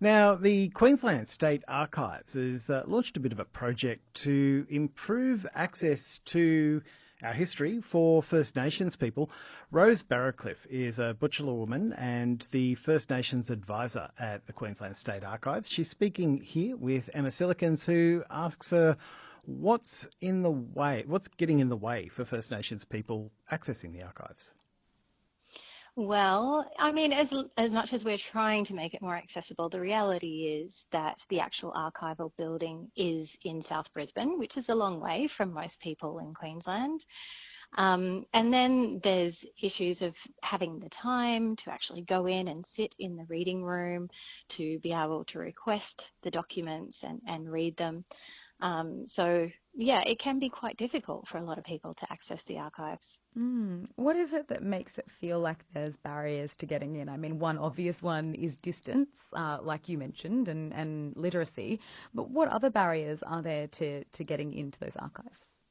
Now, the Queensland State Archives has launched a bit of a project to improve access to our history for First Nations people. Rose Barrowcliffe is a Butchulla woman and the First Nations advisor at the Queensland State Archives. She's speaking here with Emma Silikans, who asks her what's getting in the way for First Nations people accessing the archives. Well, I mean, as much as we're trying to make it more accessible, the reality is that the actual archival building is in South Brisbane, which is a long way from most people in Queensland. And then there's issues of having the time to actually go in and sit in the reading room, to be able to request the documents and read them. So yeah, it can be quite difficult for a lot of people to access the archives. What is it that makes it feel like there's barriers to getting in? I mean, one obvious one is distance, like you mentioned, and literacy. But what other barriers are there to getting into those archives?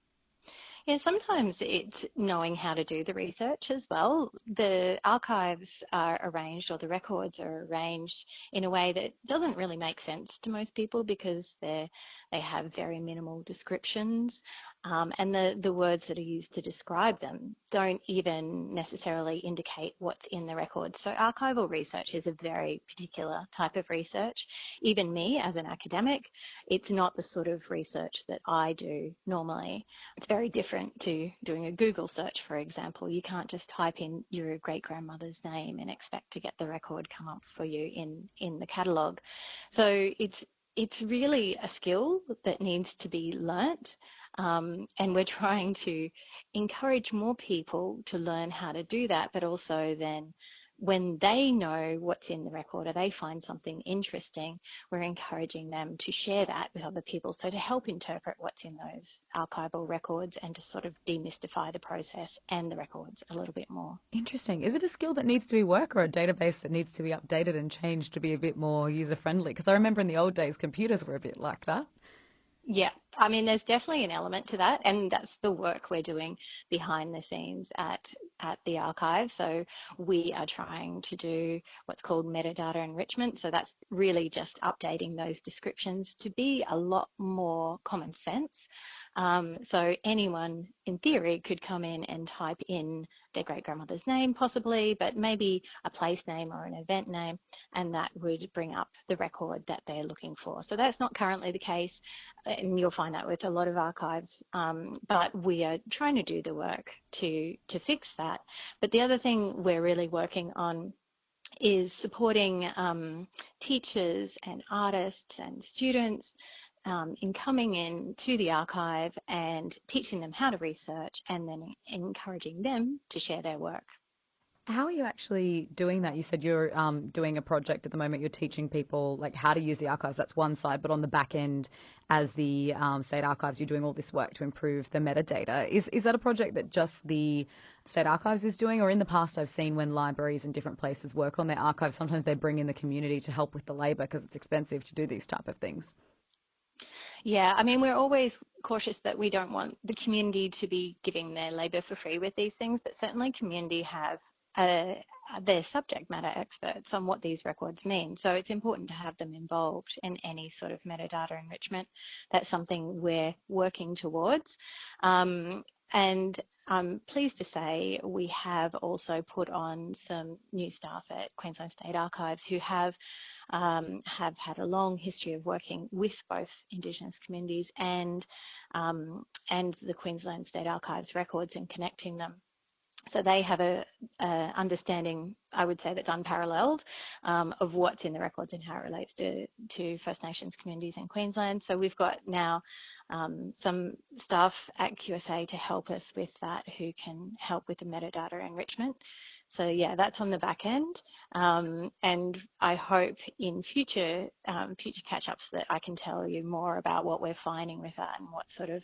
Yeah, sometimes it's knowing how to do the research as well. The archives are arranged, or the records are arranged in a way that doesn't really make sense to most people because they have very minimal descriptions, and the words that are used to describe them don't even necessarily indicate what's in the records. So archival research is a very particular type of research. Even me as an academic, it's not the sort of research that I do normally. It's very different to doing a Google search, for example. You can't just type in your great-grandmother's name and expect to get the record come up for you in the catalogue. So it's really a skill that needs to be learnt, and we're trying to encourage more people to learn how to do that, but also then when they know what's in the record or they find something interesting, we're encouraging them to share that with other people. So to help interpret what's in those archival records and to sort of demystify the process and the records a little bit more. Interesting. Is it a skill that needs to be worked or a database that needs to be updated and changed to be a bit more user-friendly? Because I remember in the old days, computers were a bit like that. Yeah, I mean, there's definitely an element to that, and that's the work we're doing behind the scenes at the archive. So we are trying to do what's called metadata enrichment. So that's really just updating those descriptions to be a lot more common sense. So anyone, in theory, could come in and type in their great-grandmother's name, possibly, but maybe a place name or an event name, and that would bring up the record that they're looking for. So that's not currently the case, and you'll find that with a lot of archives, but we are trying to do the work to fix that. But the other thing we're really working on is supporting teachers and artists and students in coming in to the archive and teaching them how to research and then encouraging them to share their work. How are you actually doing that? You said you're doing a project at the moment. You're teaching people like how to use the archives. That's one side, but on the back end, as the state archives, you're doing all this work to improve the metadata. Is that a project that just the state archives is doing, or in the past I've seen when libraries and different places work on their archives, sometimes they bring in the community to help with the labour because it's expensive to do these type of things. Yeah, I mean, we're always cautious that we don't want the community to be giving their labour for free with these things, but certainly community have their subject matter experts on what these records mean. So it's important to have them involved in any sort of metadata enrichment. That's something we're working towards. And I'm pleased to say we have also put on some new staff at Queensland State Archives who have had a long history of working with both Indigenous communities and the Queensland State Archives records and connecting them. So they have a understanding, I would say, that's unparalleled of what's in the records and how it relates to First Nations communities in Queensland. So we've got now some staff at QSA to help us with that who can help with the metadata enrichment. So yeah, that's on the back end. And I hope in future catch-ups that I can tell you more about what we're finding with that and what sort of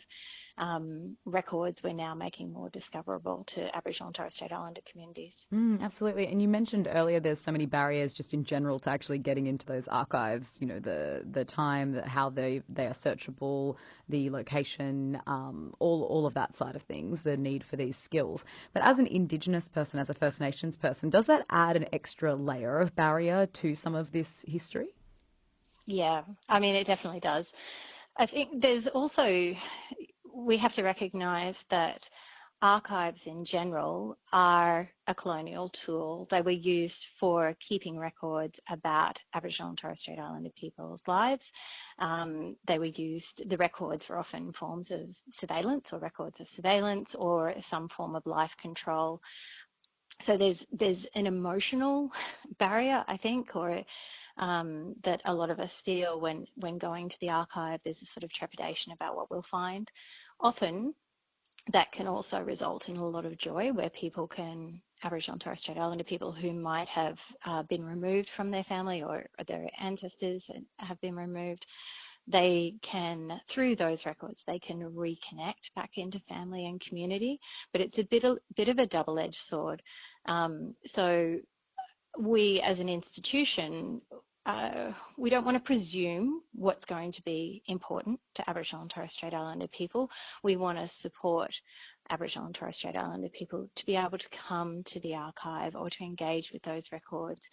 records we're now making more discoverable to Aboriginal and Torres Strait Islander communities. Absolutely. And you mentioned earlier there's so many barriers just in general to actually getting into those archives, you know, the time, how they are searchable, the location, all of that side of things, the need for these skills. But as an Indigenous person, as a First Nations person, does that add an extra layer of barrier to some of this history? Yeah, I mean, it definitely does. I think there's also, we have to recognise that archives in general are a colonial tool. They were used for keeping records about Aboriginal and Torres Strait Islander people's lives. They were used, the records were often forms of surveillance or records of surveillance or some form of life control. So there's an emotional barrier, I think, or that a lot of us feel when going to the archive. There's a sort of trepidation about what we'll find. Often that can also result in a lot of joy where people can, Aboriginal and Torres Strait Islander people who might have been removed from their family or their ancestors have been removed, they can, through those records, they can reconnect back into family and community. But it's a bit of a double-edged sword. So we as an institution, we don't want to presume what's going to be important to Aboriginal and Torres Strait Islander people. We want to support Aboriginal and Torres Strait Islander people to be able to come to the archive or to engage with those records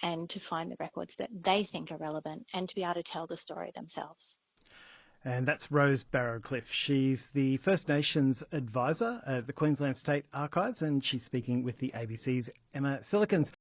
and to find the records that they think are relevant and to be able to tell the story themselves. And that's Rose Barrowcliffe. She's the First Nations advisor at the Queensland State Archives, and she's speaking with the ABC's Emma Silikans.